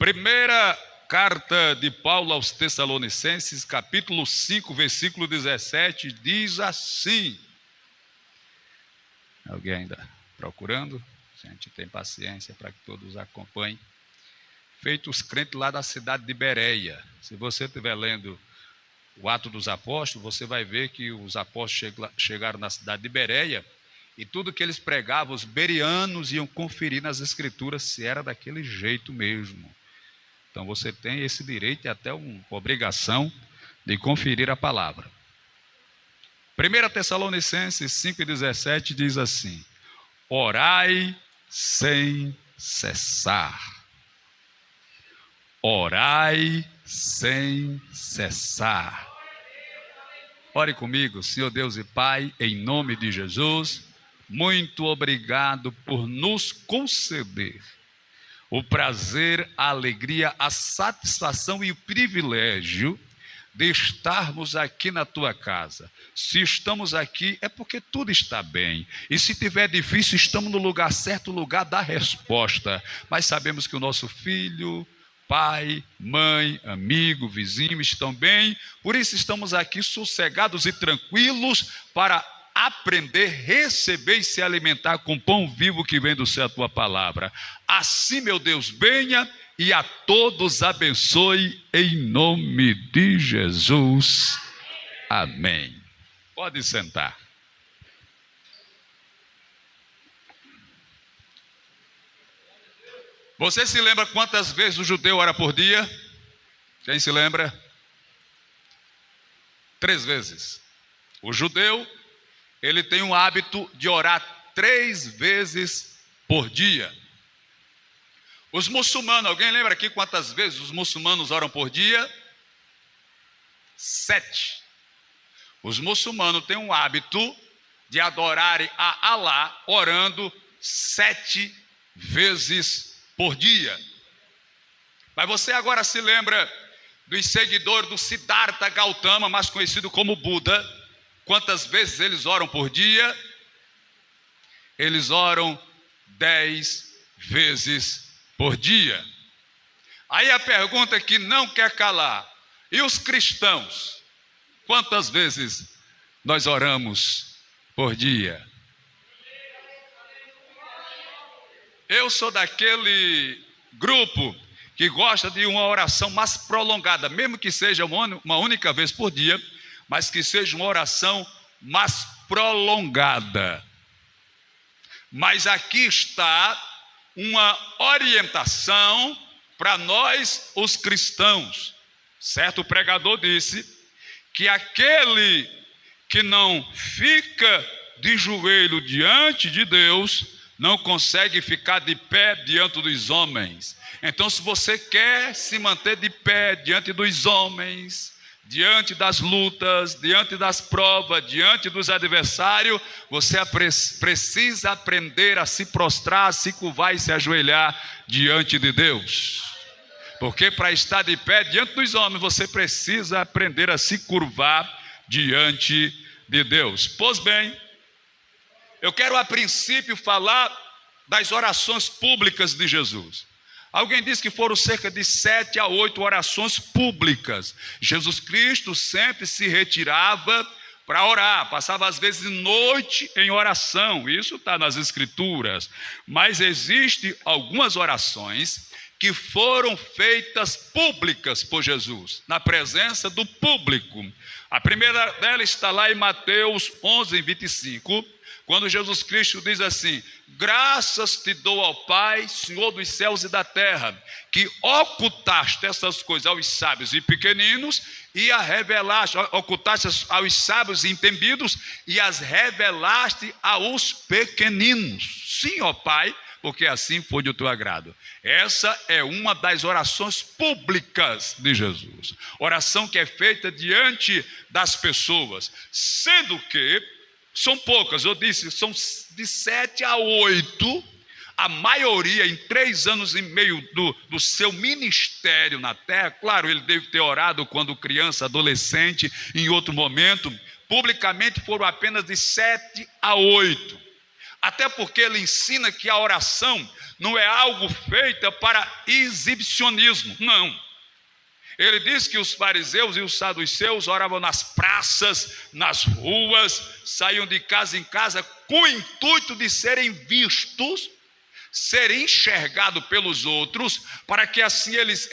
Primeira carta de Paulo aos Tessalonicenses, capítulo 5, versículo 17, diz assim. Alguém ainda procurando? A gente tem paciência para que todos acompanhem. Feito os crentes lá da cidade de Bereia. Se você estiver lendo o Atos dos Apóstolos, você vai ver que os apóstolos chegaram na cidade de Bereia e tudo que eles pregavam, os bereanos iam conferir nas escrituras se era daquele jeito mesmo. Então você tem esse direito e até uma obrigação de conferir a palavra. 1 Tessalonicenses 5,17 diz assim: orai sem cessar. Orai sem cessar. Ore comigo. Senhor Deus e Pai, em nome de Jesus, muito obrigado por nos conceder o prazer, a alegria, a satisfação e o privilégio de estarmos aqui na tua casa. Se estamos aqui é porque tudo está bem. E se tiver difícil, estamos no lugar certo, o lugar da resposta. Mas sabemos que o nosso filho, pai, mãe, amigo, vizinho estão bem. Por isso estamos aqui sossegados e tranquilos para aprender, receber e se alimentar com pão vivo que vem do céu, a tua palavra. Assim, meu Deus, venha e a todos abençoe em nome de Jesus. Amém. Pode sentar. Você se lembra quantas vezes o judeu ora por dia? Quem se lembra? 3 vezes. O judeu, ele tem um hábito de orar 3 vezes por dia. Os muçulmanos, alguém lembra aqui quantas vezes os muçulmanos oram por dia? 7. Os muçulmanos têm um hábito de adorarem a Alá orando 7 vezes por dia. Mas você agora se lembra dos seguidores do Siddhartha Gautama, mais conhecido como Buda? Quantas vezes eles oram por dia? Eles oram 10 vezes por dia. Aí a pergunta que não quer calar: e os cristãos? Quantas vezes nós oramos por dia? Eu sou daquele grupo que gosta de uma oração mais prolongada, mesmo que seja uma única vez por dia, mas que seja uma oração mais prolongada. Mas aqui está uma orientação para nós, os cristãos. Certo pregador disse que aquele que não fica de joelho diante de Deus não consegue ficar de pé diante dos homens. Então, se você quer se manter de pé diante dos homens, diante das lutas, diante das provas, diante dos adversários, você precisa aprender a se prostrar, a se curvar e se ajoelhar diante de Deus. Porque para estar de pé diante dos homens, você precisa aprender a se curvar diante de Deus. Pois bem, eu quero a princípio falar das orações públicas de Jesus. Alguém disse que foram cerca de 7 a 8 orações públicas. Jesus Cristo sempre se retirava para orar, passava às vezes noite em oração. Isso está nas Escrituras. Mas existem algumas orações que foram feitas públicas por Jesus, na presença do público. A primeira delas está lá em Mateus 11, 25, quando Jesus Cristo diz assim: graças te dou ao Pai, Senhor dos céus e da terra, que ocultaste essas coisas aos sábios e pequeninos e as revelaste, ocultaste aos sábios e entendidos e as revelaste aos pequeninos. Sim, ó Pai, porque assim foi do teu agrado. Essa é uma das orações públicas de Jesus. Oração que é feita diante das pessoas, sendo que são poucas, eu disse, são de 7 a 8, a maioria em 3 anos e meio do seu ministério na terra. Claro, ele deve ter orado quando criança, adolescente, em outro momento. Publicamente foram apenas de 7 a 8. Até porque ele ensina que a oração não é algo feito para exibicionismo, não. Ele diz que os fariseus e os saduceus oravam nas praças, nas ruas, saíam de casa em casa com o intuito de serem vistos, serem enxergados pelos outros, para que assim eles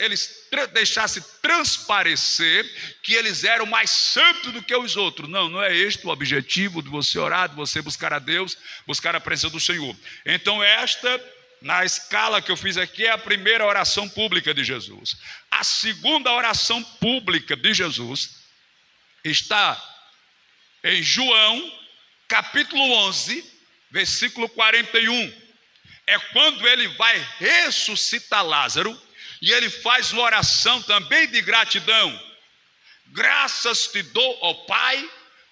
deixassem transparecer que eles eram mais santos do que os outros. Não é este o objetivo de você orar, de você buscar a Deus, buscar a presença do Senhor. Então esta, na escala que eu fiz aqui, é a primeira oração pública de Jesus. A segunda oração pública de Jesus está em João, capítulo 11, versículo 41. É quando ele vai ressuscitar Lázaro, e ele faz uma oração também de gratidão. Graças te dou, ó Pai,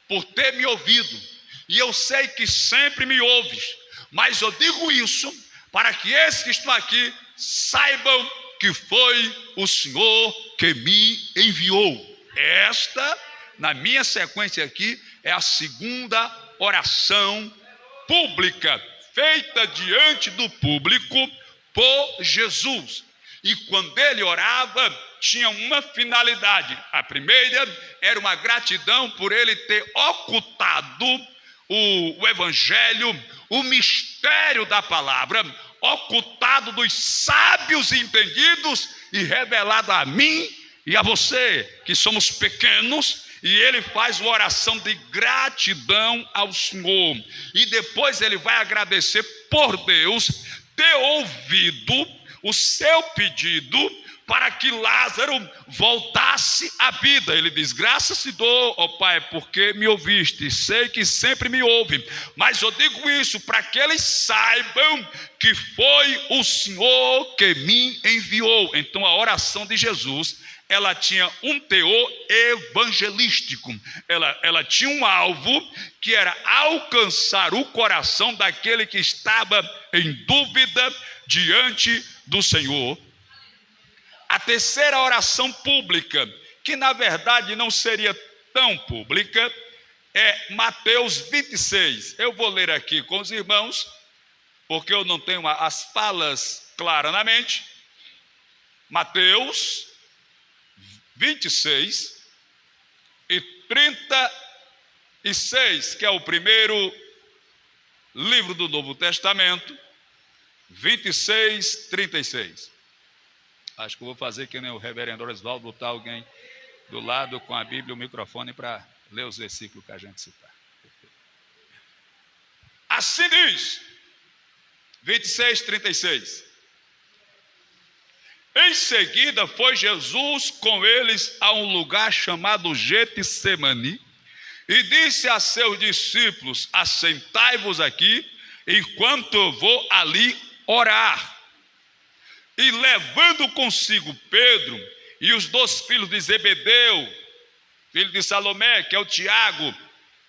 por ter me ouvido, e eu sei que sempre me ouves, mas eu digo isso para que esses que estão aqui saibam que foi o Senhor que me enviou. Esta, na minha sequência aqui, é a segunda oração pública, feita diante do público por Jesus. E quando ele orava, tinha uma finalidade. A primeira era uma gratidão por ele ter ocultado o evangelho, o mistério da palavra, ocultado dos sábios entendidos e revelado a mim e a você, que somos pequenos. E ele faz uma oração de gratidão ao Senhor. E depois ele vai agradecer por Deus ter ouvido o seu pedido para que Lázaro voltasse à vida. Ele diz: graças te dou, ó Pai, porque me ouviste, sei que sempre me ouve, mas eu digo isso para que eles saibam que foi o Senhor que me enviou. Então a oração de Jesus, ela tinha um teor evangelístico, ela tinha um alvo que era alcançar o coração daquele que estava em dúvida diante do Senhor. A terceira oração pública, que na verdade não seria tão pública, é Mateus 26. Eu vou ler aqui com os irmãos, porque eu não tenho as falas claras na mente. Mateus 26 e 36, que é o primeiro livro do Novo Testamento. 26, 36. Acho que eu vou fazer que nem o reverendo Oswaldo, botar alguém do lado com a Bíblia e o microfone para ler os versículos que a gente citar. Assim diz, 26, 36. Em seguida foi Jesus com eles a um lugar chamado Getsemane e disse a seus discípulos: assentai-vos aqui enquanto eu vou ali orar. E levando consigo Pedro e os 2 filhos de Zebedeu, filho de Salomé, que é o Tiago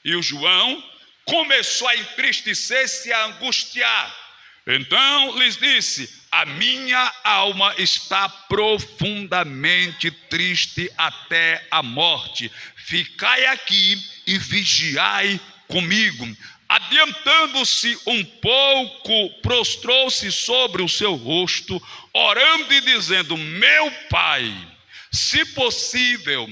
e o João, começou a entristecer-se e a angustiar. Então lhes disse: a minha alma está profundamente triste até a morte. Ficai aqui e vigiai comigo. Adiantando-se um pouco, prostrou-se sobre o seu rosto, orando e dizendo: meu Pai, se possível,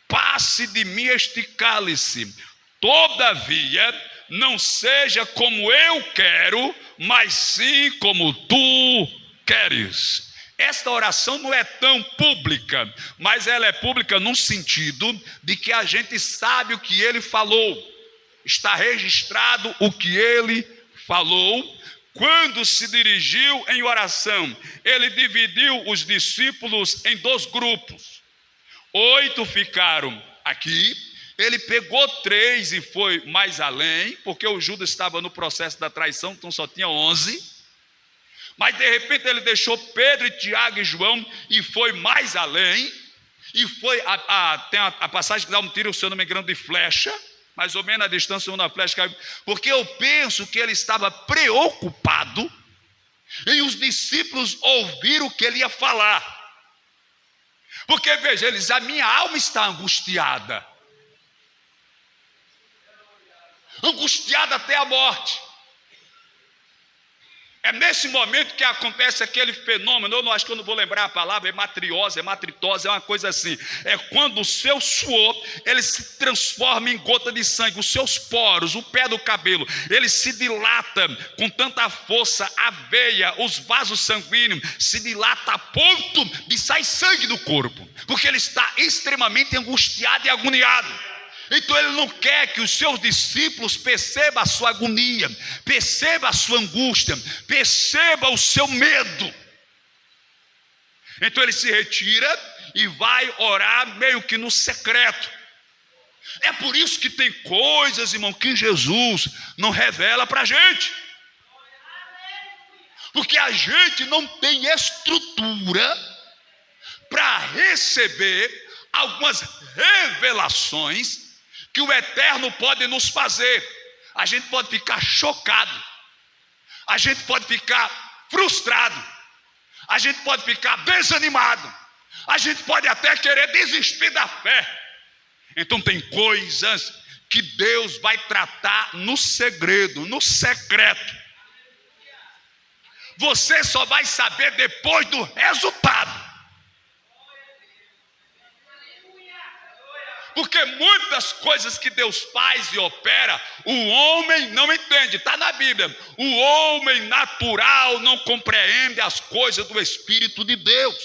passe de mim este cálice. Todavia, não seja como eu quero, mas sim como tu queres. Esta oração não é tão pública, mas ela é pública no sentido de que a gente sabe o que ele falou. Está registrado o que ele falou. Quando se dirigiu em oração, ele dividiu os discípulos em 2 grupos. 8 ficaram aqui. Ele pegou 3 e foi mais além, porque o Judas estava no processo da traição, então só tinha 11. Mas de repente ele deixou Pedro, Tiago e João e foi mais além. E foi, tem a passagem que dá um tiro, se eu não me engano, de flecha, mais ou menos a distância de uma flecha, porque eu penso que ele estava preocupado em os discípulos ouvir o que ele ia falar. Porque veja, ele diz: a minha alma está angustiada, angustiada até a morte. É nesse momento que acontece aquele fenômeno, eu não acho que eu não vou lembrar a palavra, hematriose, hematritose, é uma coisa assim. É quando o seu suor, ele se transforma em gota de sangue, os seus poros, o pé do cabelo, ele se dilata com tanta força, a veia, os vasos sanguíneos, se dilata a ponto de sair sangue do corpo, porque ele está extremamente angustiado e agoniado. Então ele não quer que os seus discípulos percebam a sua agonia, percebam a sua angústia, percebam o seu medo. Então ele se retira e vai orar meio que no secreto. É por isso que tem coisas, irmão, que Jesus não revela para a gente. Porque a gente não tem estrutura para receber algumas revelações que o Eterno pode nos fazer. A gente pode ficar chocado, a gente pode ficar frustrado, a gente pode ficar desanimado, a gente pode até querer desistir da fé. Então tem coisas que Deus vai tratar no segredo, no secreto. Você só vai saber depois do resultado. Porque muitas coisas que Deus faz e opera, o homem não entende, está na Bíblia. O homem natural não compreende as coisas do Espírito de Deus.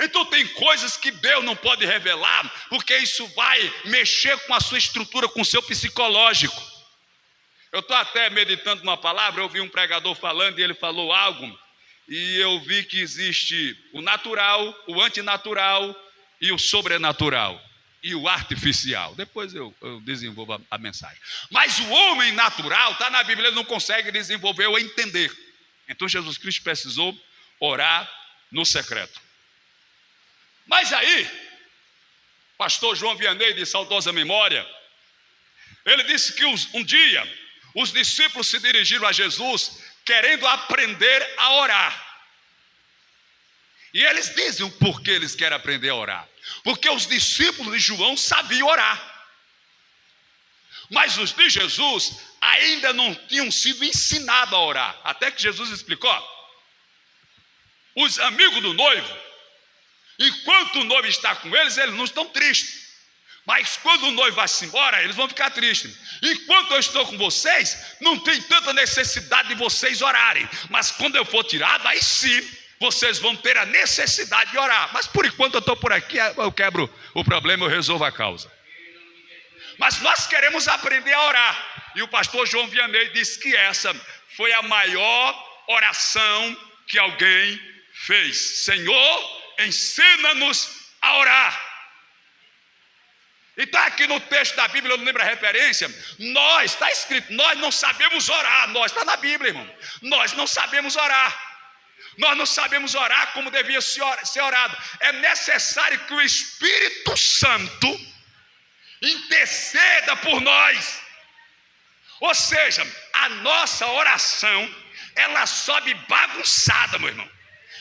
Então tem coisas que Deus não pode revelar, porque isso vai mexer com a sua estrutura, com o seu psicológico. Eu estou até meditando numa palavra, eu vi um pregador falando e ele falou algo, e eu vi que existe o natural, o antinatural e o sobrenatural. E o artificial. Depois eu desenvolvo a mensagem. Mas o homem natural, está na Bíblia, ele não consegue desenvolver ou entender. Então Jesus Cristo precisou orar no secreto. Mas aí, pastor João Vianney, de saudosa memória, ele disse que um dia os discípulos se dirigiram a Jesus querendo aprender a orar. E eles dizem o porquê eles querem aprender a orar. Porque os discípulos de João sabiam orar, mas os de Jesus ainda não tinham sido ensinados a orar. Até que Jesus explicou: os amigos do noivo, enquanto o noivo está com eles não estão tristes, mas quando o noivo vai-se embora, eles vão ficar tristes. Enquanto eu estou com vocês, não tem tanta necessidade de vocês orarem, mas quando eu for tirado, aí sim vocês vão ter a necessidade de orar. Mas por enquanto eu estou por aqui, eu quebro o problema, eu resolvo a causa. Mas nós queremos aprender a orar. E o pastor João Vianney disse que essa foi a maior oração que alguém fez. Senhor, ensina-nos a orar. E está aqui no texto da Bíblia, eu não lembro a referência. Nós, está escrito, nós não sabemos orar. Nós, está na Bíblia, irmão. Nós não sabemos orar. Nós não sabemos orar como devia ser orado. É necessário que o Espírito Santo interceda por nós. Ou seja, a nossa oração, ela sobe bagunçada, meu irmão.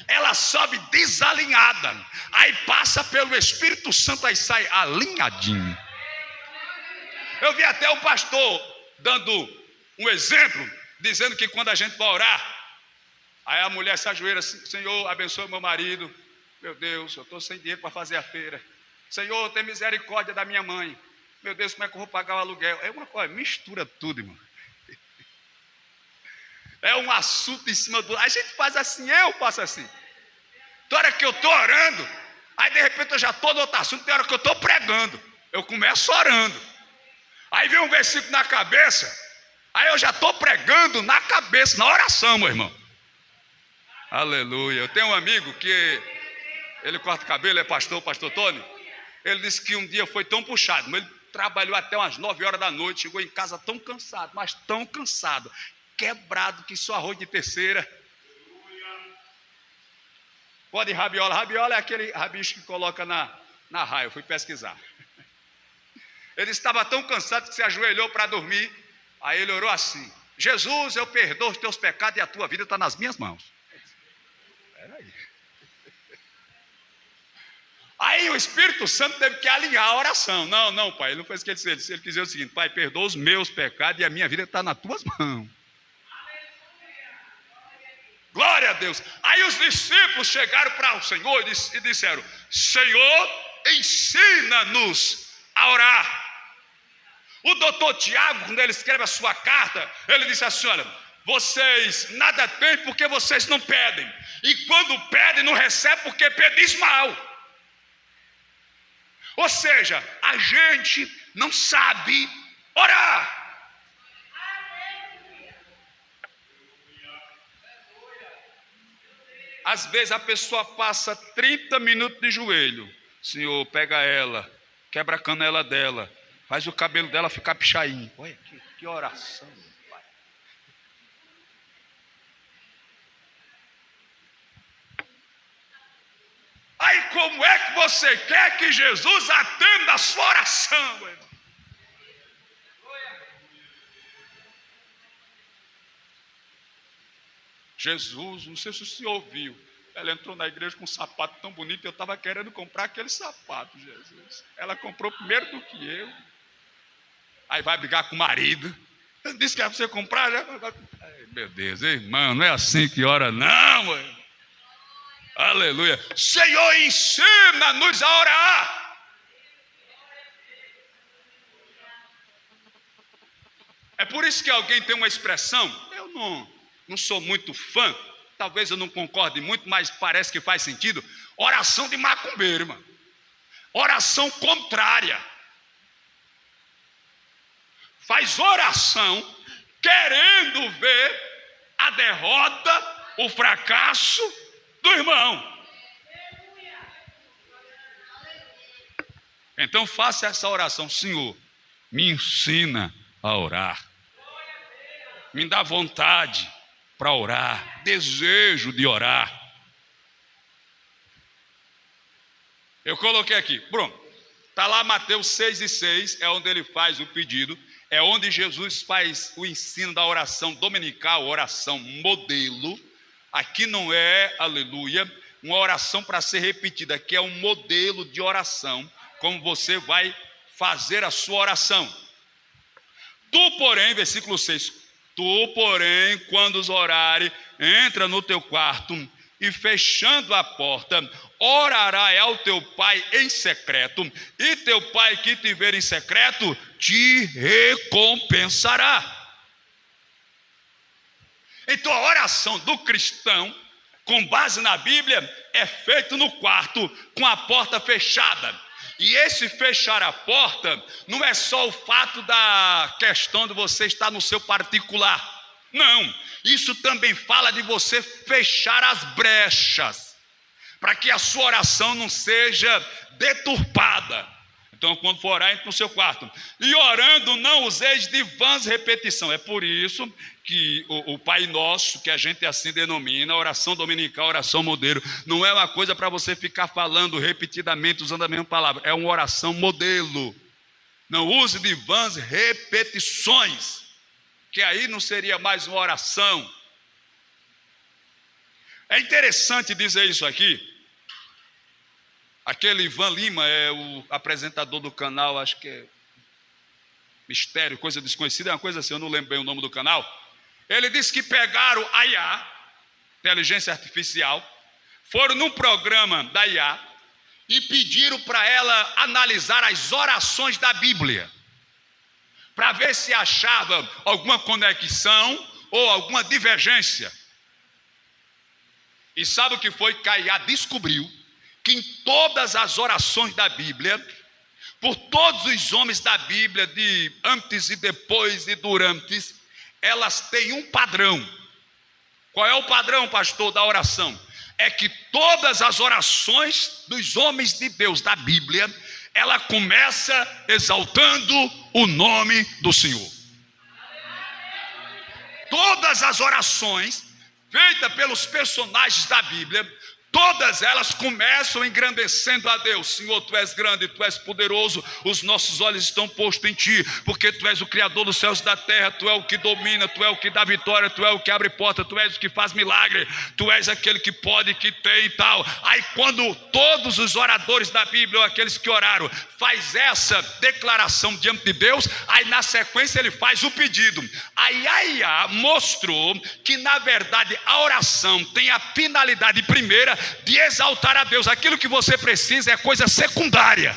Ela sobe desalinhada. Aí passa pelo Espírito Santo, aí sai alinhadinho. Eu vi até o pastor dando um exemplo, dizendo que quando a gente vai orar, aí a mulher se ajoelha assim: Senhor, abençoe meu marido. Meu Deus, eu estou sem dinheiro para fazer a feira. Senhor, tem misericórdia da minha mãe. Meu Deus, como é que eu vou pagar o aluguel? É uma coisa, mistura tudo, irmão. É um assunto em cima do... A gente faz assim, eu faço assim. Tem hora que eu estou orando, aí de repente eu já estou no outro assunto. Tem hora que eu estou pregando, eu começo orando. Aí vem um versículo na cabeça, aí eu já estou pregando na cabeça, na oração, meu irmão. Aleluia. Eu tenho um amigo que ele corta cabelo, é pastor, o pastor Tony. Ele disse que um dia foi tão puxado, mas ele trabalhou até umas 9 horas da noite, chegou em casa tão cansado, mas tão cansado, quebrado que só arroz de terceira. Pode rabiola. Rabiola é aquele rabicho que coloca na raia. Eu fui pesquisar. Ele estava tão cansado que se ajoelhou para dormir. Aí ele orou assim: Jesus, eu perdoo os teus pecados e a tua vida está nas minhas mãos. Peraí. Aí o Espírito Santo teve que alinhar a oração. Não, pai, ele não fez o que ele disse. Ele quis dizer o seguinte: pai, perdoa os meus pecados e a minha vida está nas tuas mãos. Deus. Aí os discípulos chegaram para o Senhor e disseram: Senhor, ensina-nos a orar. O doutor Tiago, quando ele escreve a sua carta, ele disse assim: olha, vocês nada têm porque vocês não pedem, e quando pedem não recebem porque pedis mal. Ou seja, a gente não sabe orar. Às vezes a pessoa passa 30 minutos de joelho. Senhor, pega ela, quebra a canela dela, faz o cabelo dela ficar pichainho. Olha que oração, pai. Aí como é que você quer que Jesus atenda a sua oração, meu irmão? Jesus, não sei se o senhor ouviu, ela entrou na igreja com um sapato tão bonito, eu estava querendo comprar aquele sapato, Jesus. Ela comprou primeiro do que eu. Aí vai brigar com o marido. Eu disse que era para você comprar, já. Ai, meu Deus, irmão, não é assim que ora, não, mano. Aleluia. Senhor, ensina-nos a orar. É por isso que alguém tem uma expressão, eu não sou muito fã, talvez eu não concorde muito, mas parece que faz sentido. Oração de macumbeiro, irmão. Oração contrária. Faz oração querendo ver a derrota, o fracasso do irmão. Então faça essa oração: Senhor, me ensina a orar. Me dá vontade para orar, desejo de orar. Eu coloquei aqui, Bruno, está lá Mateus 6:6, é onde ele faz o pedido, é onde Jesus faz o ensino da oração dominical, oração modelo. Aqui não é, aleluia, uma oração para ser repetida, aqui é um modelo de oração, como você vai fazer a sua oração. Tu, porém, versículo 6, tu, porém, quando os orares, entra no teu quarto e fechando a porta, orará ao teu pai em secreto, e teu pai que te ver em secreto te recompensará. Então a oração do cristão, com base na Bíblia, é feita no quarto, com a porta fechada. E esse fechar a porta não é só o fato da questão de você estar no seu particular. Não, isso também fala de você fechar as brechas, para que a sua oração não seja deturpada. Então, quando for orar, entre no seu quarto. E orando, não useis de vãs repetição. É por isso que o Pai Nosso, que a gente assim denomina, oração dominical, oração modelo, não é uma coisa para você ficar falando repetidamente, usando a mesma palavra. É uma oração modelo. Não use de vãs repetições, que aí não seria mais uma oração. É interessante dizer isso aqui. Aquele Ivan Lima é o apresentador do canal, acho que é Mistério, coisa desconhecida, é uma coisa assim, eu não lembro bem o nome do canal. Ele disse que pegaram a IA, inteligência artificial, foram num programa da IA e pediram para ela analisar as orações da Bíblia, para ver se achava alguma conexão ou alguma divergência. E sabe o que foi que a IA descobriu? Que em todas as orações da Bíblia, por todos os homens da Bíblia, de antes e depois e durante, elas têm um padrão. Qual é o padrão, pastor, da oração? É que todas as orações dos homens de Deus da Bíblia, ela começa exaltando o nome do Senhor. Todas as orações feitas pelos personagens da Bíblia, Todas elas começam engrandecendo a Deus. Senhor, Tu és grande, Tu és poderoso, os nossos olhos estão postos em Ti, porque Tu és o Criador dos céus e da terra, Tu és o que domina, Tu és o que dá vitória, Tu és o que abre porta, Tu és o que faz milagre, Tu és aquele que pode, que tem e tal. Aí quando todos os oradores da Bíblia, ou aqueles que oraram, faz essa declaração diante de Deus, aí na sequência ele faz o pedido. Aí Aia mostrou que na verdade a oração tem a finalidade primeira de exaltar a Deus. Aquilo que você precisa é coisa secundária.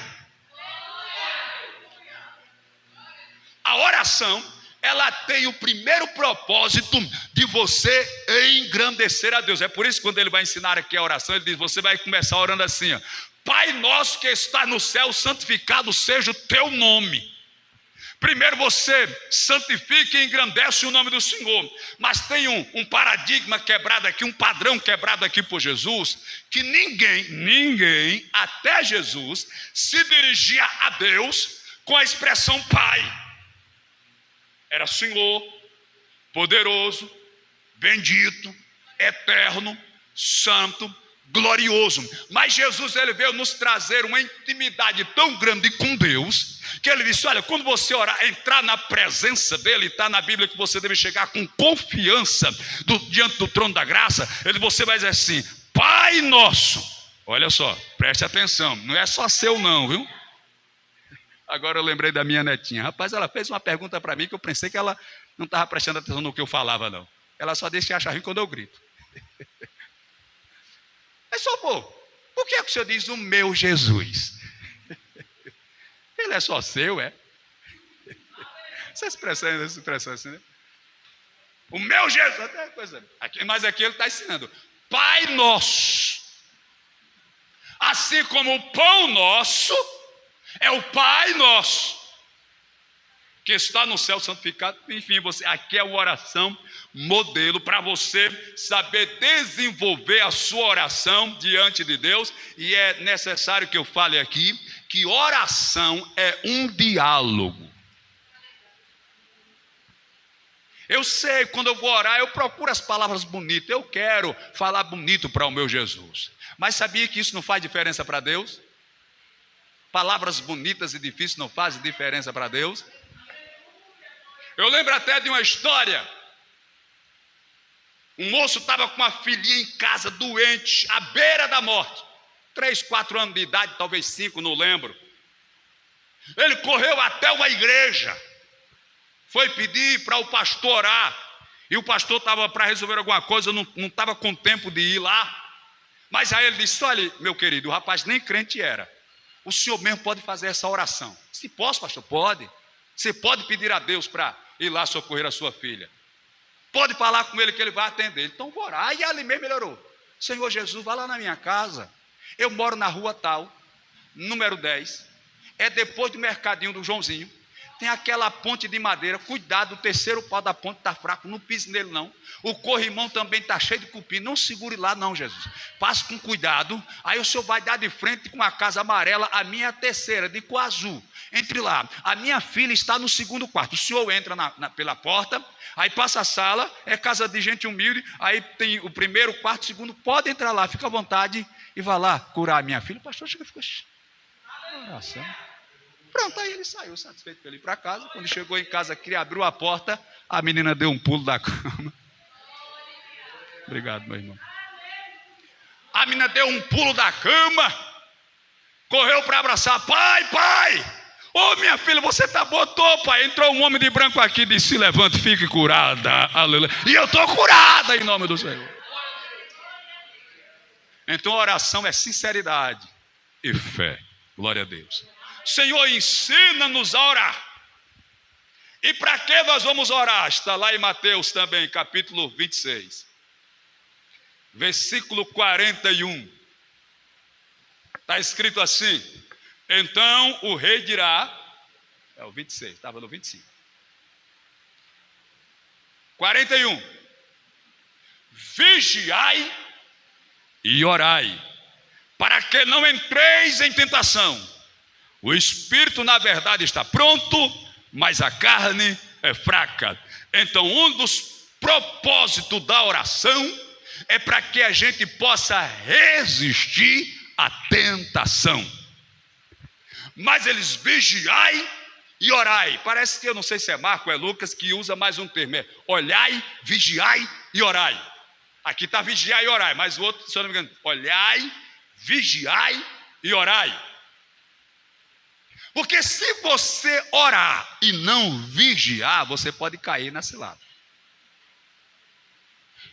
A oração, ela tem o primeiro propósito de você engrandecer a Deus. É por isso que quando ele vai ensinar aqui a oração, ele diz, você vai começar orando assim, ó, Pai nosso que está no céu, santificado seja o teu nome. Primeiro você santifica e engrandece o nome do Senhor. Mas tem um paradigma quebrado aqui, um padrão quebrado aqui por Jesus, que ninguém até Jesus se dirigia a Deus com a expressão Pai. Era Senhor, poderoso, bendito, eterno, santo, glorioso. Mas Jesus, ele veio nos trazer uma intimidade tão grande com Deus, que ele disse, olha, quando você orar, entrar na presença dele, está na Bíblia que você deve chegar com confiança diante do trono da graça. Você vai dizer assim, Pai nosso. Olha só, preste atenção, não é só seu não, viu? Agora eu lembrei da minha netinha. Rapaz, ela fez uma pergunta para mim que eu pensei que ela não estava prestando atenção no que eu falava não. Ela só deixa eu achar ruim quando eu grito. Mas só por que o senhor diz o meu Jesus? Ele é só seu, é? Essa expressão assim, né? O meu Jesus, até coisa. Mas aqui ele está ensinando. Pai nosso. Assim como o pão nosso é o Pai nosso, que está no céu santificado. Enfim, aqui é uma oração modelo para você saber desenvolver a sua oração diante de Deus. E é necessário que eu fale aqui que oração é um diálogo. Eu sei, quando eu vou orar, eu procuro as palavras bonitas. Eu quero falar bonito para o meu Jesus. Mas sabia que isso não faz diferença para Deus? Palavras bonitas e difíceis não fazem diferença para Deus? Eu lembro até de uma história. Um moço estava com uma filhinha em casa, doente, à beira da morte. 3, 4 anos de idade, talvez 5, não lembro. Ele correu até uma igreja. Foi pedir para o pastor orar. E o pastor estava para resolver alguma coisa, não estava com tempo de ir lá. Mas aí ele disse, olha, meu querido, o rapaz nem crente era. O senhor mesmo pode fazer essa oração. Se posso, pastor? Pode. Você pode pedir a Deus para ir lá socorrer a sua filha. Pode falar com ele que ele vai atender. Então vou orar. Aí ali mesmo ele orou. Senhor Jesus, vá lá na minha casa. Eu moro na rua tal, número 10. É depois do mercadinho do Joãozinho. Tem aquela ponte de madeira. Cuidado, o terceiro pau da ponte está fraco. Não pise nele não. O corrimão também está cheio de cupim. Não segure lá não, Jesus. Passe com cuidado. Aí o senhor vai dar de frente com uma casa amarela. A minha é a terceira, de cor azul. Entre lá. A minha filha está no segundo quarto. O senhor entra pela porta. Aí passa a sala. É casa de gente humilde. Aí tem o primeiro, quarto, segundo. Pode entrar lá. Fica à vontade. E vá lá curar a minha filha. O pastor chega e ficou... Oração. Pronto, aí ele saiu satisfeito para ir para casa. Quando chegou em casa, que abriu a porta, a menina deu um pulo da cama. Obrigado, meu irmão. A menina deu um pulo da cama, correu para abraçar. Pai! Ô minha filha, você está botou, pai. Entrou um homem de branco aqui e disse, se levante, fique curada. Aleluia. E eu estou curada em nome do Senhor. Então a oração é sinceridade e fé. Glória a Deus. Senhor, ensina-nos a orar. E para que nós vamos orar? Está lá em Mateus também, capítulo 26. Versículo 41. Está escrito assim. Então o rei dirá... É o 26, estava no 25. 41. Vigiai e orai, para que não entreis em tentação. O espírito, na verdade, está pronto, mas a carne é fraca. Então, um dos propósitos da oração é para que a gente possa resistir à tentação. Mas eles vigiai e orai. Parece que, eu não sei se é Marco ou é Lucas, que usa mais um termo. É olhai, vigiai e orai. Aqui está vigiai e orai, mas o outro, se eu não me engano, olhai, vigiai e orai. Porque se você orar e não vigiar, você pode cair na cilada.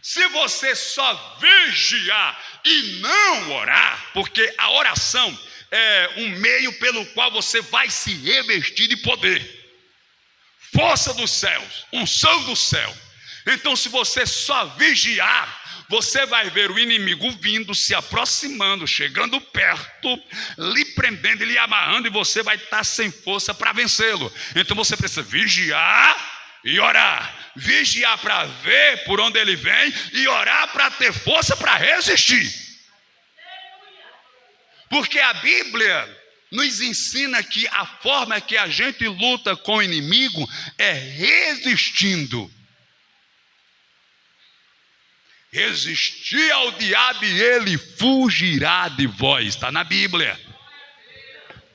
Se você só vigiar e não orar, porque a oração é um meio pelo qual você vai se revestir de poder, força dos céus, unção do céu. Então, se você só vigiar, você vai ver o inimigo vindo, se aproximando, chegando perto, lhe prendendo e lhe amarrando, e você vai estar sem força para vencê-lo. Então você precisa vigiar e orar. Vigiar para ver por onde ele vem e orar para ter força para resistir. Porque a Bíblia nos ensina que a forma que a gente luta com o inimigo é resistindo. Resistir ao diabo e ele fugirá de vós. Está na Bíblia.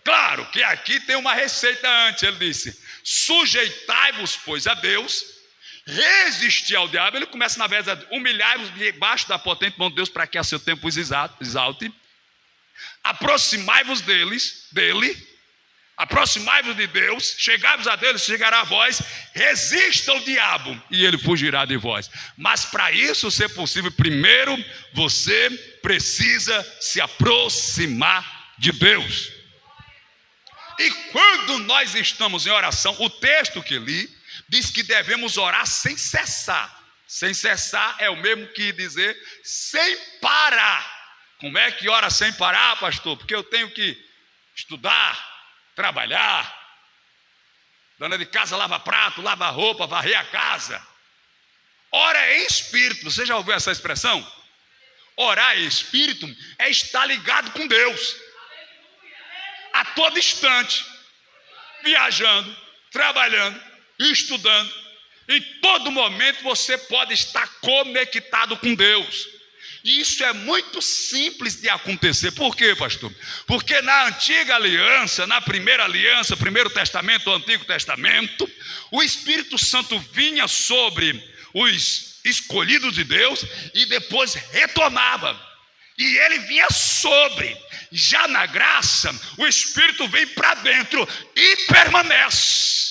Claro que aqui tem uma receita antes. Ele disse: sujeitai-vos, pois, a Deus, resistir ao diabo. Ele começa na verdade: humilhai-vos debaixo da potente mão de Deus, para que a seu tempo os exalte. Aproximai-vos dele. Aproximai-vos de Deus, chegai-vos a Deus, chegará a vós, resista ao diabo e ele fugirá de vós. Mas para isso ser possível, primeiro você precisa se aproximar de Deus. E quando nós estamos em oração, o texto que li diz que devemos orar sem cessar. Sem cessar é o mesmo que dizer sem parar. Como é que ora sem parar, pastor? Porque eu tenho que estudar, trabalhar, dona de casa lava prato, lava roupa, varrer a casa. Ora em espírito. Você já ouviu essa expressão? Orar em espírito é estar ligado com Deus a todo instante, viajando, trabalhando, estudando. Em todo momento você pode estar conectado com Deus. E isso é muito simples de acontecer. Por quê, pastor? Porque na antiga aliança, na primeira aliança, Primeiro Testamento, o Antigo Testamento, o Espírito Santo vinha sobre os escolhidos de Deus e depois retornava. E ele vinha sobre. Já na graça, o Espírito vem para dentro e permanece.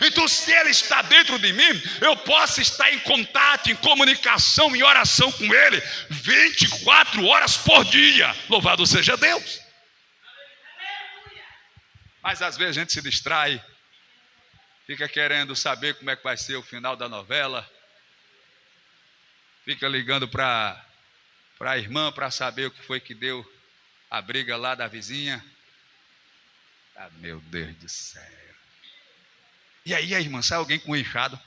Então, se ele está dentro de mim, eu posso estar em contato, em comunicação, em oração com ele 24 horas por dia. Louvado seja Deus. Mas às vezes a gente se distrai, fica querendo saber como é que vai ser o final da novela, fica ligando para a irmã para saber o que foi que deu a briga lá da vizinha. Ah, meu Deus do céu. E aí a irmã, sai alguém com um enxado.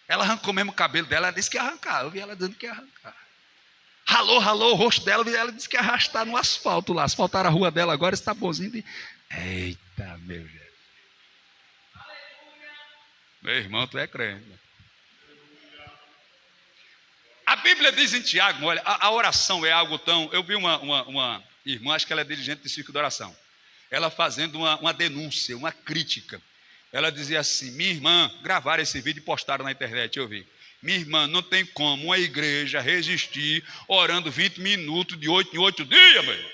Ela arrancou mesmo o cabelo dela, ela disse que ia arrancar. Eu vi ela dizendo que ia arrancar. Ralou o rosto dela, ela disse que ia arrastar no asfalto lá. Asfaltaram a rua dela agora, está bonzinho. Eita, meu Deus. Meu irmão, tu é crente. A Bíblia diz em Tiago, olha, a oração é algo tão... Eu vi uma irmã, acho que ela é dirigente de círculo de oração. Ela fazendo uma denúncia, uma crítica. Ela dizia assim: minha irmã, gravaram esse vídeo e postaram na internet, eu vi. Minha irmã, não tem como uma igreja resistir orando 20 minutos de 8 em 8 dias, meu irmão.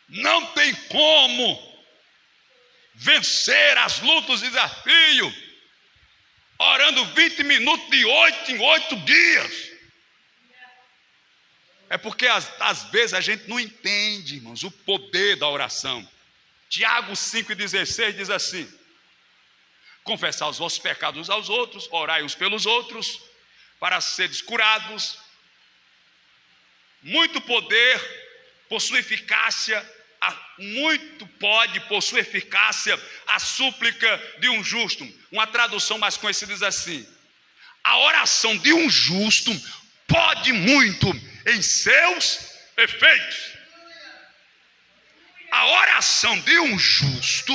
Não tem como vencer as lutas e desafios orando 20 minutos de 8 em 8 dias. É porque às vezes a gente não entende, irmãos, o poder da oração. Tiago 5,16 diz assim: confessar os vossos pecados uns aos outros, orai uns pelos outros, para seres curados. Muito poder possui eficácia, possui eficácia a súplica de um justo. Uma tradução mais conhecida diz assim: a oração de um justo pode muito em seus efeitos. A oração de um justo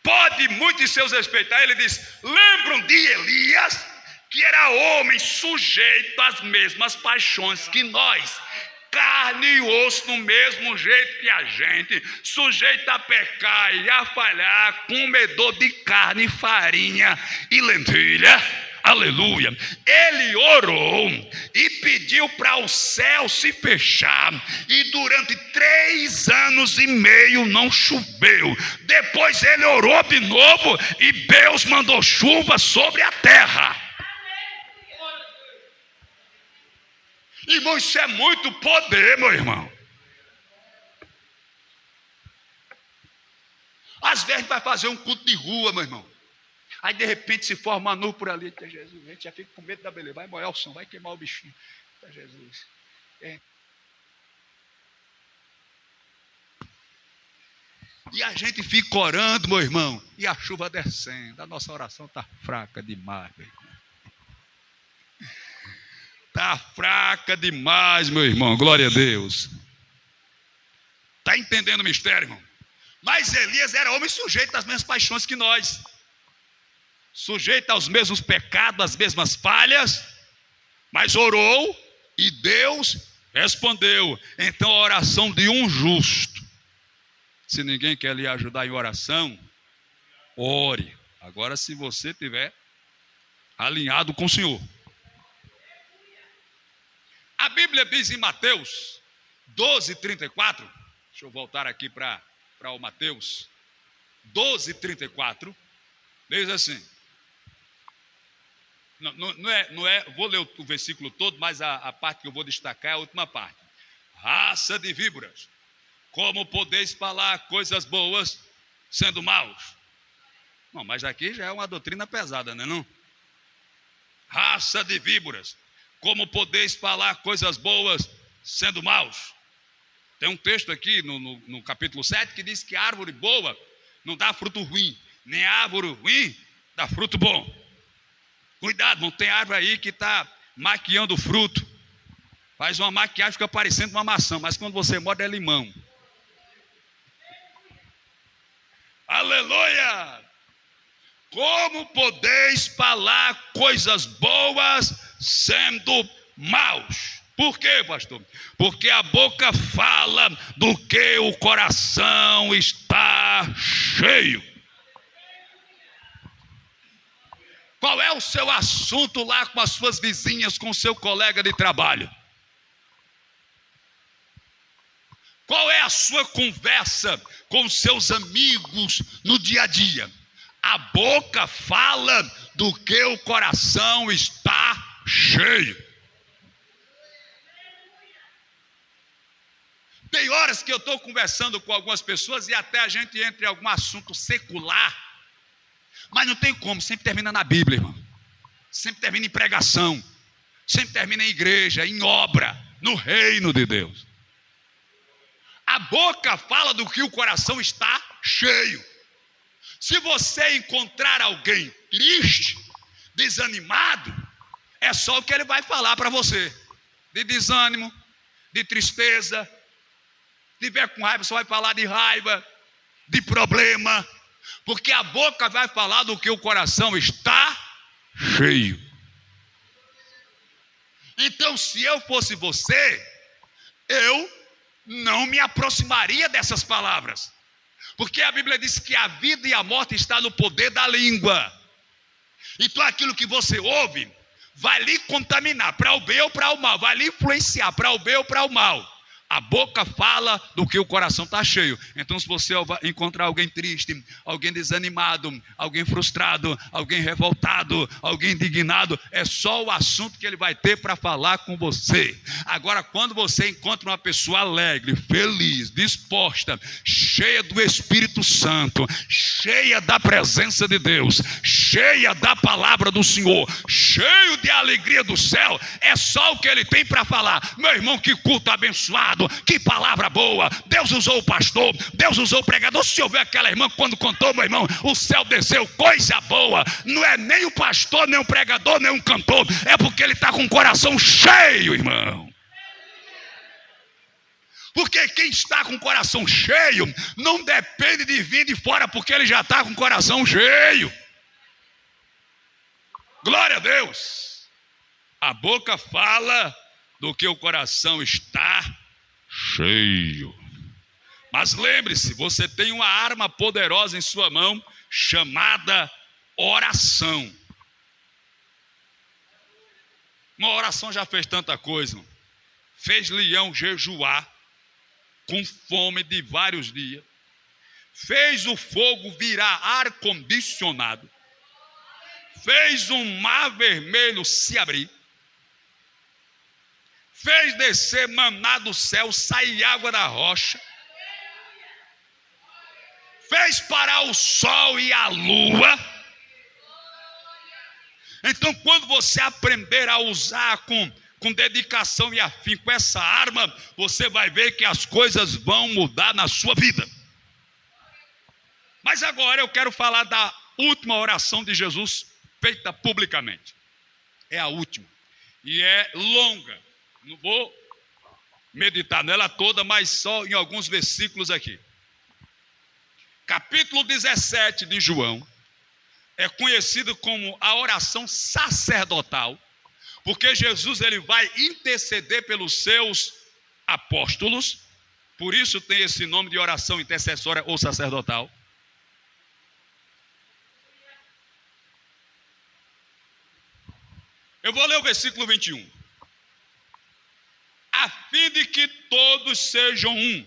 pode muito em seus efeitos. Aí ele diz: lembram de Elias, que era homem sujeito às mesmas paixões que nós, carne e osso no mesmo jeito que a gente, sujeito a pecar e a falhar, comedor de carne, farinha e lentilha. Aleluia. Ele orou e pediu para o céu se fechar, e durante 3 anos e meio não choveu. Depois ele orou de novo e Deus mandou chuva sobre a terra. Irmão, isso é muito poder, meu irmão. Às vezes vai fazer um culto de rua, meu irmão. Aí de repente se forma uma nuvem por ali. Jesus, a gente já fica com medo da beleza. Vai molhar o som, vai queimar o bichinho. Jesus. E a gente fica orando, meu irmão, e a chuva descendo. A nossa oração está fraca demais, meu irmão. Está fraca demais, meu irmão. Glória a Deus. Está entendendo o mistério, irmão? Mas Elias era homem sujeito às mesmas paixões que nós, sujeito aos mesmos pecados, às mesmas falhas, mas orou e Deus respondeu. Então a oração de um justo. Se ninguém quer lhe ajudar em oração, ore. Agora, se você estiver alinhado com o Senhor. A Bíblia diz em Mateus 12:34, deixa eu voltar aqui para o Mateus 12:34, diz assim, não é, vou ler o versículo todo, mas a parte que eu vou destacar é a última parte. Raça de víboras, como podeis falar coisas boas sendo maus? Não, mas aqui já é uma doutrina pesada, não é não? Raça de víboras, como podeis falar coisas boas sendo maus? Tem um texto aqui no capítulo 7 que diz que a árvore boa não dá fruto ruim, nem a árvore ruim dá fruto bom. Cuidado, não tem árvore aí que está maquiando o fruto. Faz uma maquiagem, fica parecendo uma maçã, mas quando você morde é limão. Aleluia! Como podeis falar coisas boas sendo maus? Por quê, pastor? Porque a boca fala do que o coração está cheio. Qual é o seu assunto lá com as suas vizinhas, com o seu colega de trabalho? Qual é a sua conversa com os seus amigos no dia a dia? A boca fala do que o coração está cheio. Tem horas que eu estou conversando com algumas pessoas e até a gente entra em algum assunto secular, mas não tem como, sempre termina na Bíblia, irmão. Sempre termina em pregação, sempre termina em igreja, em obra, no reino de Deus. A boca fala do que o coração está cheio. Se você encontrar alguém triste, desanimado, é só o que ele vai falar para você. De desânimo, de tristeza. Se tiver com raiva, só vai falar de raiva, de problema. Porque a boca vai falar do que o coração está cheio. Então, se eu fosse você, eu não me aproximaria dessas palavras. Porque a Bíblia diz que a vida e a morte está no poder da língua. Então aquilo que você ouve vai lhe contaminar, para o bem ou para o mal, vai lhe influenciar para o bem ou para o mal. A boca fala do que o coração está cheio. Então, se você encontrar alguém triste, alguém desanimado, alguém frustrado, alguém revoltado, alguém indignado, é só o assunto que ele vai ter para falar com você. Agora, quando você encontra uma pessoa alegre, feliz, disposta, cheia do Espírito Santo, cheia da presença de Deus, cheia da palavra do Senhor, cheio de alegria do céu, é só o que ele tem para falar. Meu irmão, que culto abençoado! Que palavra boa, Deus usou o pastor, Deus usou o pregador. Se ouviu aquela irmã quando contou, meu irmão, o céu desceu, coisa boa. Não é nem o pastor, nem o pregador, nem um cantor, é porque ele está com o coração cheio, irmão. Porque quem está com o coração cheio não depende de vir de fora, porque ele já está com o coração cheio. Glória a Deus! A boca fala do que o coração está cheio. Mas lembre-se, você tem uma arma poderosa em sua mão, chamada oração. Uma oração já fez tanta coisa. Fez leão jejuar com fome de vários dias. Fez o fogo virar ar-condicionado. Fez um mar vermelho se abrir. Fez descer maná do céu, sair água da rocha. Fez parar o sol e a lua. Então, quando você aprender a usar com dedicação e afinco essa arma, você vai ver que as coisas vão mudar na sua vida. Mas agora eu quero falar da última oração de Jesus feita publicamente. É a última. E é longa. Não vou meditar nela toda, mas só em alguns versículos aqui. Capítulo 17 de João é conhecido como a oração sacerdotal, porque Jesus ele vai interceder pelos seus apóstolos, por isso tem esse nome de oração intercessória ou sacerdotal. Eu vou ler o versículo 21. A fim de que todos sejam um,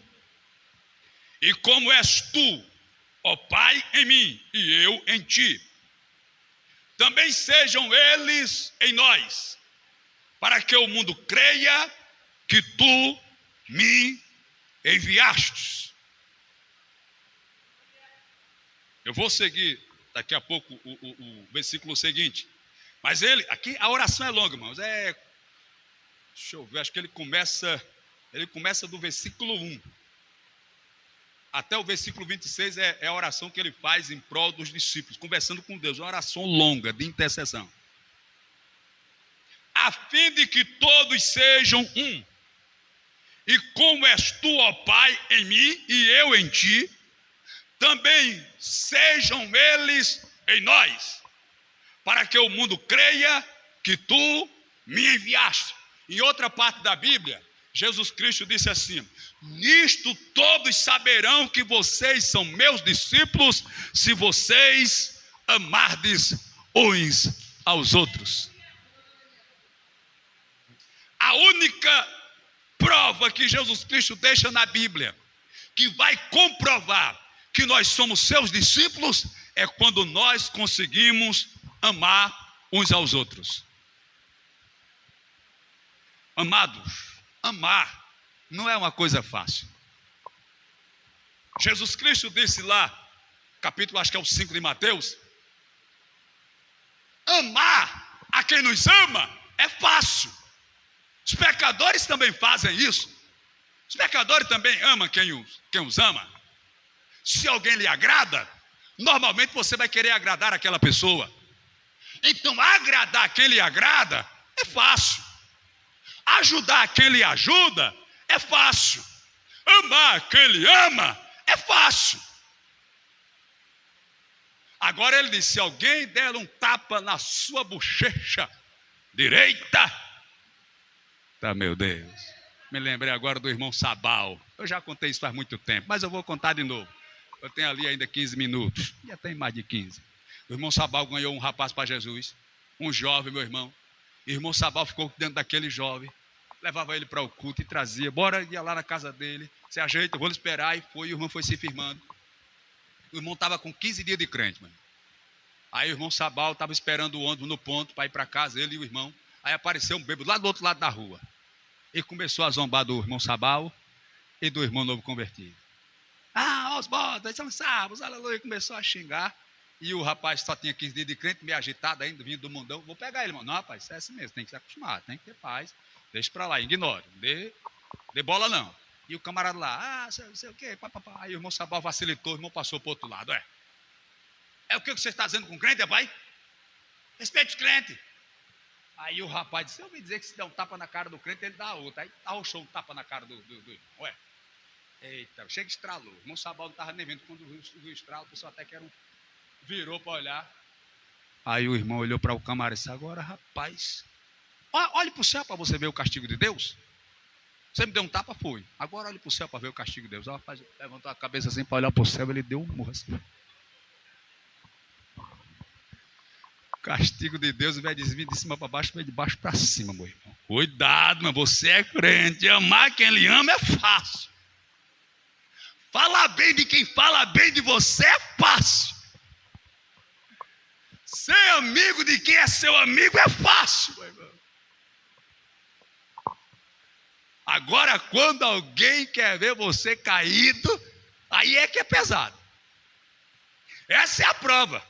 e como és tu, ó Pai, em mim, e eu em ti, também sejam eles em nós, para que o mundo creia que tu me enviastes. Eu vou seguir daqui a pouco o versículo seguinte. Mas aqui a oração é longa, irmãos. Deixa eu ver, acho que ele começa do versículo 1. Até o versículo 26 é a oração que ele faz em prol dos discípulos, conversando com Deus. Uma oração longa de intercessão. A fim de que todos sejam um. E como és tu, ó Pai, em mim e eu em ti, também sejam eles em nós, para que o mundo creia que tu me enviaste. Em outra parte da Bíblia, Jesus Cristo disse assim: nisto todos saberão que vocês são meus discípulos, se vocês amardes uns aos outros. A única prova que Jesus Cristo deixa na Bíblia, que vai comprovar que nós somos seus discípulos, é quando nós conseguimos amar uns aos outros. Amados, amar não é uma coisa fácil. Jesus Cristo disse lá, capítulo acho que é o 5 de Mateus, amar a quem nos ama é fácil. Os pecadores também fazem isso. Os pecadores também amam quem os ama. Se alguém lhe agrada, normalmente você vai querer agradar aquela pessoa. Então, agradar quem lhe agrada é fácil. Ajudar quem lhe ajuda é fácil. Amar quem lhe ama é fácil. Agora ele disse: se alguém der um tapa na sua bochecha direita, tá, meu Deus, me lembrei agora do irmão Sabal. Eu já contei isso faz muito tempo, mas eu vou contar de novo. Eu tenho ali ainda 15 minutos, já tem mais de 15. O irmão Sabal ganhou um rapaz para Jesus, um jovem, meu irmão. O irmão Sabal ficou dentro daquele jovem, levava ele para o culto e trazia. Bora, ia lá na casa dele, se ajeita, eu vou lhe esperar. E foi, o irmão foi se firmando. O irmão estava com 15 dias de crente, mano. Aí o irmão Sabal estava esperando o ônibus no ponto para ir para casa, ele e o irmão. Aí apareceu um bêbado lá do outro lado da rua. E começou a zombar do irmão Sabal e do irmão novo convertido. Ah, os botas, são salvos, aleluia. Começou a xingar. E o rapaz só tinha 15 dias de crente, meio agitado ainda, vindo do mundão. Vou pegar ele, irmão. Não, rapaz, é assim mesmo, tem que se acostumar, tem que ter paz. Deixa para lá, ignore, dê bola não. E o camarada lá, sei o quê, papapá. Aí o irmão Sabal facilitou, o irmão passou para o outro lado. É o que você está dizendo com o crente, pai? Respeite os crentes. Aí o rapaz disse: eu ouvi dizer que se der um tapa na cara do crente, ele dá outra. Aí arrochou um tapa na cara do irmão. Eita, chega e estralou. O irmão Sabal não estava nem vendo. Quando viu o estralo, o pessoal até que virou para olhar. Aí o irmão olhou para o camarada e disse: agora, rapaz, olhe para o céu para você ver o castigo de Deus. Você me deu um tapa, foi. Agora olhe para o céu para ver o castigo de Deus. O rapaz levantou a cabeça assim para olhar para o céu, ele deu um murro assim. O castigo de Deus, ao invés de vir de cima para baixo, vem de baixo para cima, meu irmão. Cuidado, mas você é crente. Amar quem lhe ama é fácil. Falar bem de quem fala bem de você é fácil. Ser amigo de quem é seu amigo é fácil, meu irmão. Agora, quando alguém quer ver você caído, aí é que é pesado. Essa é a prova.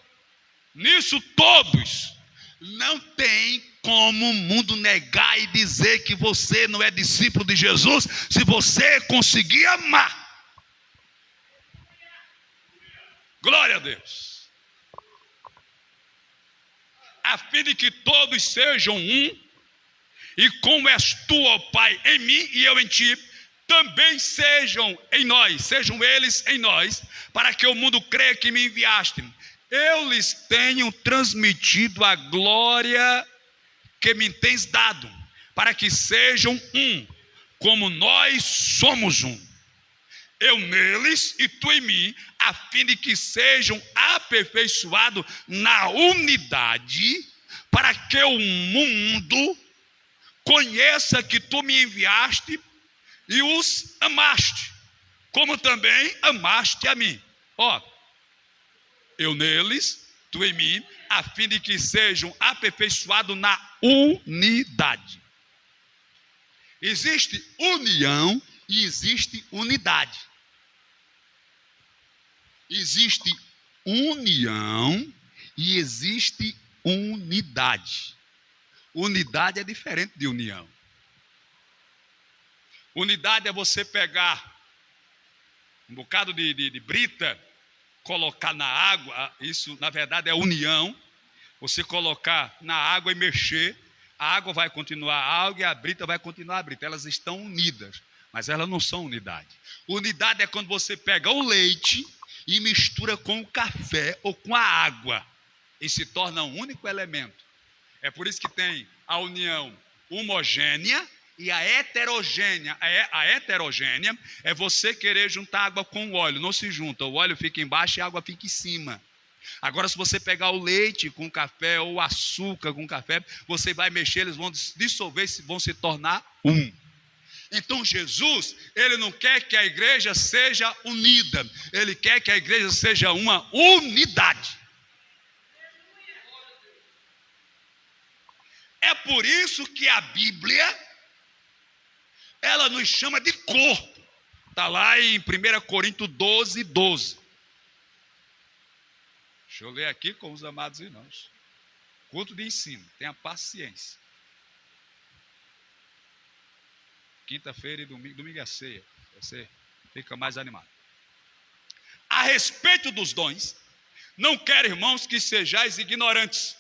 Nisso todos, não tem como o mundo negar e dizer que você não é discípulo de Jesus, se você conseguir amar. Glória a Deus. A fim de que todos sejam um, e como és tu, ó Pai, em mim e eu em ti, também sejam em nós, sejam eles em nós, para que o mundo creia que me enviaste. Eu lhes tenho transmitido a glória que me tens dado, para que sejam um, como nós somos um. Eu neles e tu em mim, a fim de que sejam aperfeiçoados na unidade, para que o mundo conheça que tu me enviaste e os amaste, como também amaste a mim. Eu neles, tu em mim, a fim de que sejam aperfeiçoados na unidade. Existe união e existe unidade. Existe união e existe unidade. Unidade é diferente de união. Unidade é você pegar um bocado de brita, colocar na água, isso na verdade é união. Você colocar na água e mexer, a água vai continuar a água e a brita vai continuar a brita. Elas estão unidas, mas elas não são unidade. Unidade é quando você pega o leite e mistura com o café ou com a água e se torna um único elemento. É por isso que tem a união homogênea e a heterogênea. A heterogênea é você querer juntar água com o óleo. Não se junta, o óleo fica embaixo e a água fica em cima. Agora, se você pegar o leite com café ou o açúcar com café, você vai mexer, eles vão dissolver e vão se tornar um. Então Jesus, ele não quer que a igreja seja unida, ele quer que a igreja seja uma unidade. É por isso que a Bíblia, ela nos chama de corpo. Está lá em 1 Coríntios 12, 12. Deixa eu ler aqui com os amados irmãos. Culto de ensino, tenha paciência. Quinta-feira e domingo é ceia. Você fica mais animado. A respeito dos dons, não quero, irmãos, que sejais ignorantes.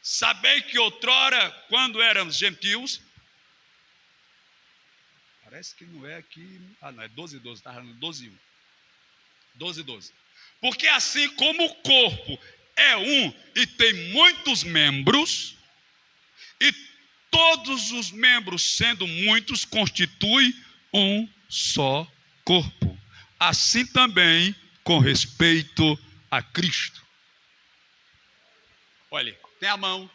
Sabei que outrora, quando éramos gentios, parece que não é aqui, não, é 12, 12, está falando 12, 1. 12, 12. Porque assim como o corpo é um e tem muitos membros, e todos os membros, sendo muitos, constituem um só corpo. Assim também com respeito a Cristo. Olha, tem a mão,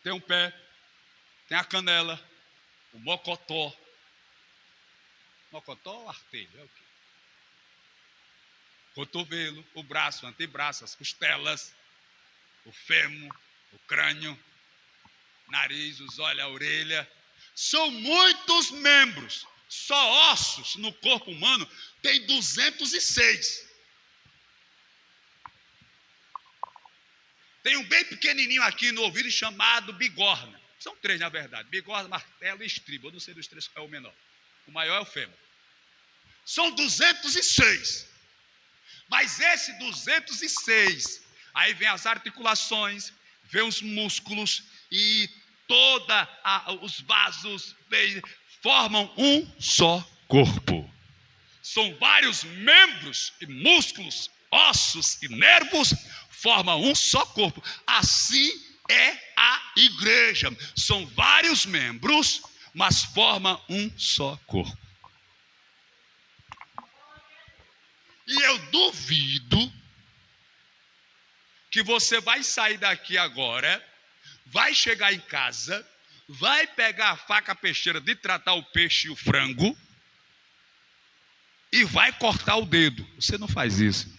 tem um pé, tem a canela, o mocotó. Mocotó ou artelho? É o quê? Cotovelo, o braço, o antebraço, as costelas, o fêmur, o crânio, nariz, os olhos, a orelha. São muitos membros. Só ossos no corpo humano tem 206. Tem um bem pequenininho aqui no ouvido chamado bigorna. São 3 na verdade. Bigorna, martelo e estribo. Eu não sei dos 3 qual é o menor. O maior é o fêmur. São 206. Mas esse 206, aí vem as articulações, vem os músculos e os vasos formam um só corpo. São vários membros e músculos, ossos e nervos forma um só corpo. Assim é a igreja. São vários membros, mas forma um só corpo. E eu duvido que você vai sair daqui agora, vai chegar em casa, vai pegar a faca peixeira de tratar o peixe e o frango e vai cortar o dedo. Você não faz isso.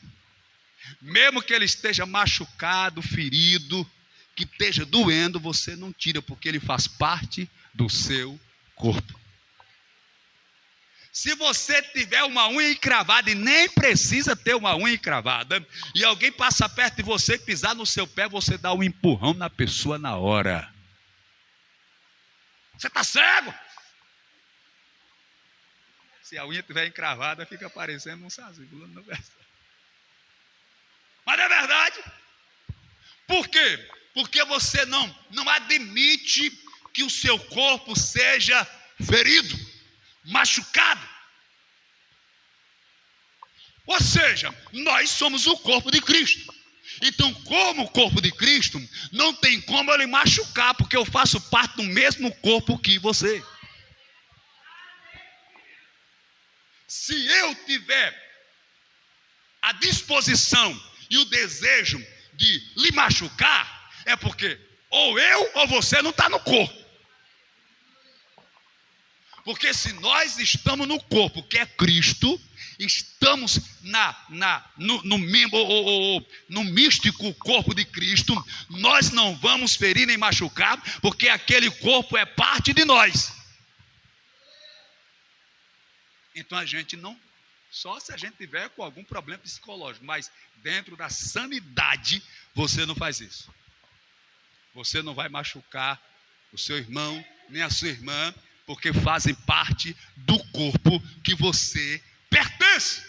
Mesmo que ele esteja machucado, ferido, que esteja doendo, você não tira, porque ele faz parte do seu corpo. Se você tiver uma unha encravada, e nem precisa ter uma unha encravada, e alguém passa perto de você e pisar no seu pé, você dá um empurrão na pessoa na hora. Você está cego? Se a unha estiver encravada, fica parecendo um sazinho. Mas é verdade. Por quê? Porque você não admite que o seu corpo seja ferido, machucado. Ou seja, nós somos o corpo de Cristo. Então, como o corpo de Cristo, não tem como eu lhe machucar, porque eu faço parte do mesmo corpo que você. Se eu tiver a disposição e o desejo de lhe machucar, é porque ou eu ou você não está no corpo. Porque se nós estamos no corpo, que é Cristo, estamos no místico corpo de Cristo, nós não vamos ferir nem machucar, porque aquele corpo é parte de nós. Então a gente não, só se a gente tiver com algum problema psicológico, mas dentro da sanidade, você não faz isso. Você não vai machucar o seu irmão, nem a sua irmã, porque fazem parte do corpo que você pertence.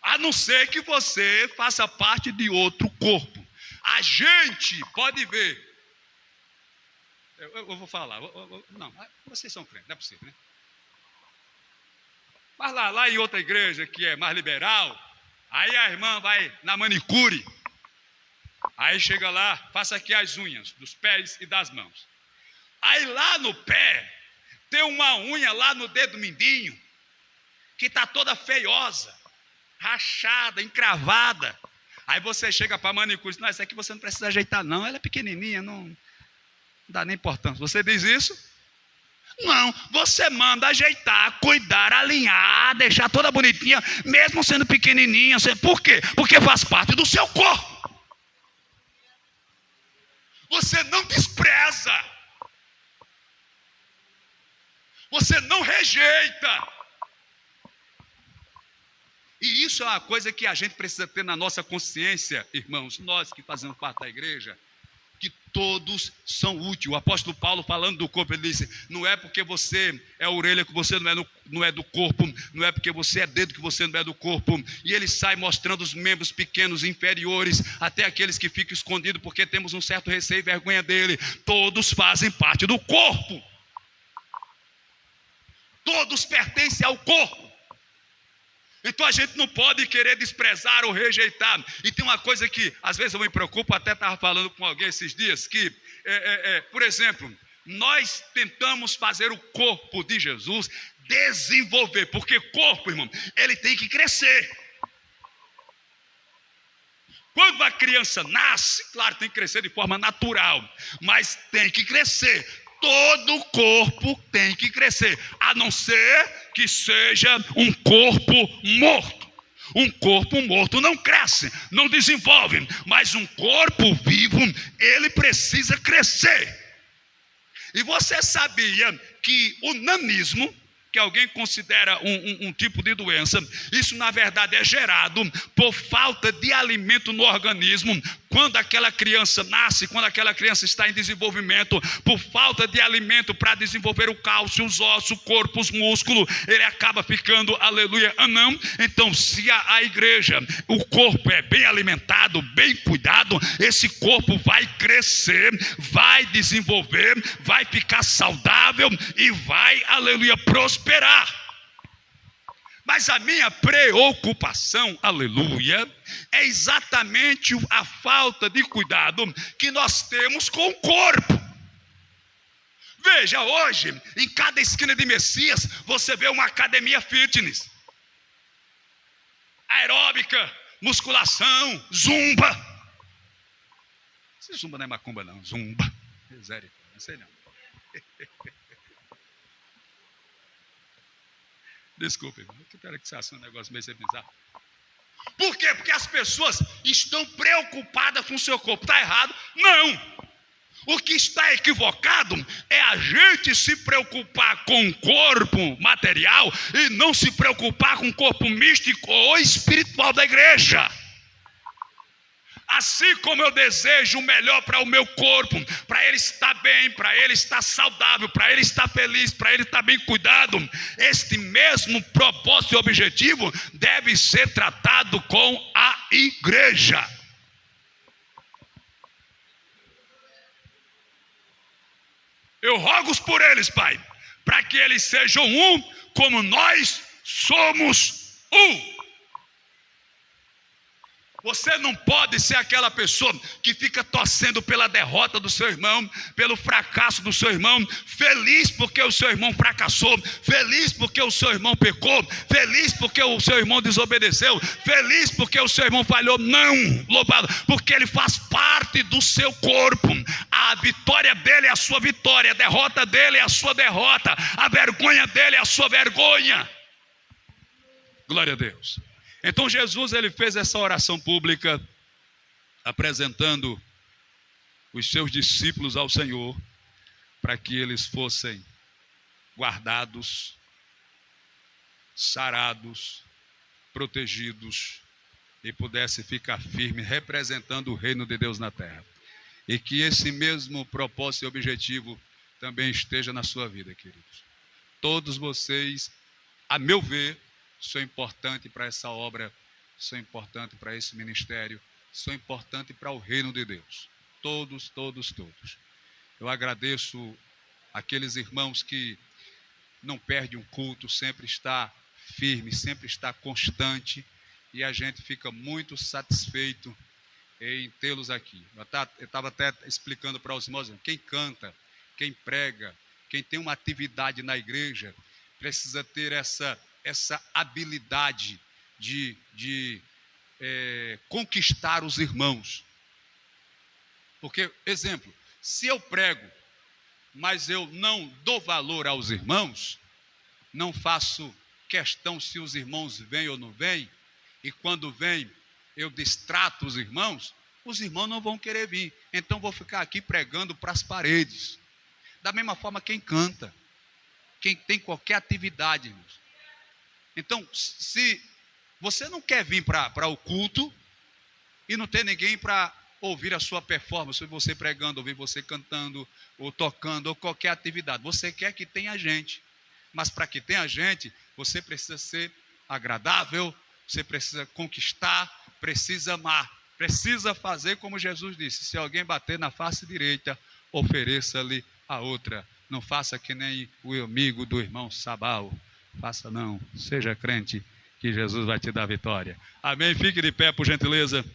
A não ser que você faça parte de outro corpo. A gente pode ver. Eu vou falar. Não, vocês são crentes, não é possível, né? Mas lá em outra igreja que é mais liberal, aí a irmã vai na manicure. Aí chega lá, faça aqui as unhas dos pés e das mãos. Aí lá no pé, tem uma unha lá no dedo mindinho, que está toda feiosa, rachada, encravada. Aí você chega para a manicure e diz, não, essa aqui você não precisa ajeitar não, ela é pequenininha, não dá nem importância. Você diz isso? Não, você manda ajeitar, cuidar, alinhar, deixar toda bonitinha, mesmo sendo pequenininha. Por quê? Porque faz parte do seu corpo. Você não despreza. Você não rejeita. E isso é uma coisa que a gente precisa ter na nossa consciência, irmãos, nós que fazemos parte da igreja, que todos são úteis. O apóstolo Paulo, falando do corpo, ele disse, não é porque você é orelha que você não é do corpo, não é porque você é dedo que você não é do corpo. E ele sai mostrando os membros pequenos, inferiores, até aqueles que ficam escondidos, porque temos um certo receio e vergonha dele. Todos fazem parte do corpo. Todos pertencem ao corpo. Então a gente não pode querer desprezar ou rejeitar. E tem uma coisa que às vezes eu me preocupo, até estava falando com alguém esses dias, que, por exemplo, nós tentamos fazer o corpo de Jesus desenvolver, porque corpo, irmão, ele tem que crescer. Quando a criança nasce, claro, tem que crescer de forma natural, mas tem que crescer. Todo corpo tem que crescer, a não ser que seja um corpo morto. Um corpo morto não cresce, não desenvolve, mas um corpo vivo, ele precisa crescer. E você sabia que o nanismo, que alguém considera um tipo de doença, isso na verdade é gerado por falta de alimento no organismo. Quando aquela criança nasce, quando aquela criança está em desenvolvimento, por falta de alimento para desenvolver o cálcio, os ossos, o corpo, os músculos, ele acaba ficando, aleluia, anão. Então, se a igreja, o corpo é bem alimentado, bem cuidado, esse corpo vai crescer, vai desenvolver, vai ficar saudável e vai, aleluia, prosperar. Mas a minha preocupação, aleluia, é exatamente a falta de cuidado que nós temos com o corpo. Veja, hoje, em cada esquina de Messias, você vê uma academia fitness, aeróbica, musculação, zumba. Esse zumba não é macumba não, zumba. Miséria, não sei não. Desculpe, eu quero que você faça um negócio meio sem pensar. Por quê? Porque as pessoas estão preocupadas com o seu corpo. Está errado? Não. O que está equivocado é a gente se preocupar com o corpo material e não se preocupar com o corpo místico ou espiritual da igreja. Assim como eu desejo o melhor para o meu corpo, para ele estar bem, para ele estar saudável, para ele estar feliz, para ele estar bem cuidado, este mesmo propósito e objetivo deve ser tratado com a igreja. Eu rogo por eles, Pai, para que eles sejam um, como nós somos um. Você não pode ser aquela pessoa que fica torcendo pela derrota do seu irmão, pelo fracasso do seu irmão, feliz porque o seu irmão fracassou, feliz porque o seu irmão pecou, feliz porque o seu irmão desobedeceu, feliz porque o seu irmão falhou. Não, louvado, porque ele faz parte do seu corpo. A vitória dele é a sua vitória, a derrota dele é a sua derrota, a vergonha dele é a sua vergonha. Glória a Deus. Então Jesus, ele fez essa oração pública, apresentando os seus discípulos ao Senhor, para que eles fossem guardados, sarados, protegidos e pudessem ficar firmes, representando o reino de Deus na terra. E que esse mesmo propósito e objetivo também esteja na sua vida, queridos. Todos vocês, a meu ver, são importantes para essa obra, são importantes para esse ministério, são importantes para o reino de Deus. Todos, todos, todos. Eu agradeço aqueles irmãos que não perdem um culto, sempre está firme, sempre está constante, e a gente fica muito satisfeito em tê-los aqui. Eu estava até explicando para os irmãos, quem canta, quem prega, quem tem uma atividade na igreja, precisa ter essa habilidade de conquistar os irmãos. Porque, exemplo, se eu prego, mas eu não dou valor aos irmãos, não faço questão se os irmãos vêm ou não vêm, e quando vêm eu distrato os irmãos não vão querer vir. Então vou ficar aqui pregando para as paredes. Da mesma forma quem canta, quem tem qualquer atividade, irmãos. Então, se você não quer vir para o culto e não tem ninguém para ouvir a sua performance, ouvir você pregando, ouvir você cantando, ou tocando, ou qualquer atividade, você quer que tenha gente. Mas para que tenha gente, você precisa ser agradável, você precisa conquistar, precisa amar, precisa fazer como Jesus disse: se alguém bater na face direita, ofereça-lhe a outra. Não faça que nem o amigo do irmão Sabal. Faça não, seja crente, que Jesus vai te dar vitória. Amém? Fique de pé, por gentileza.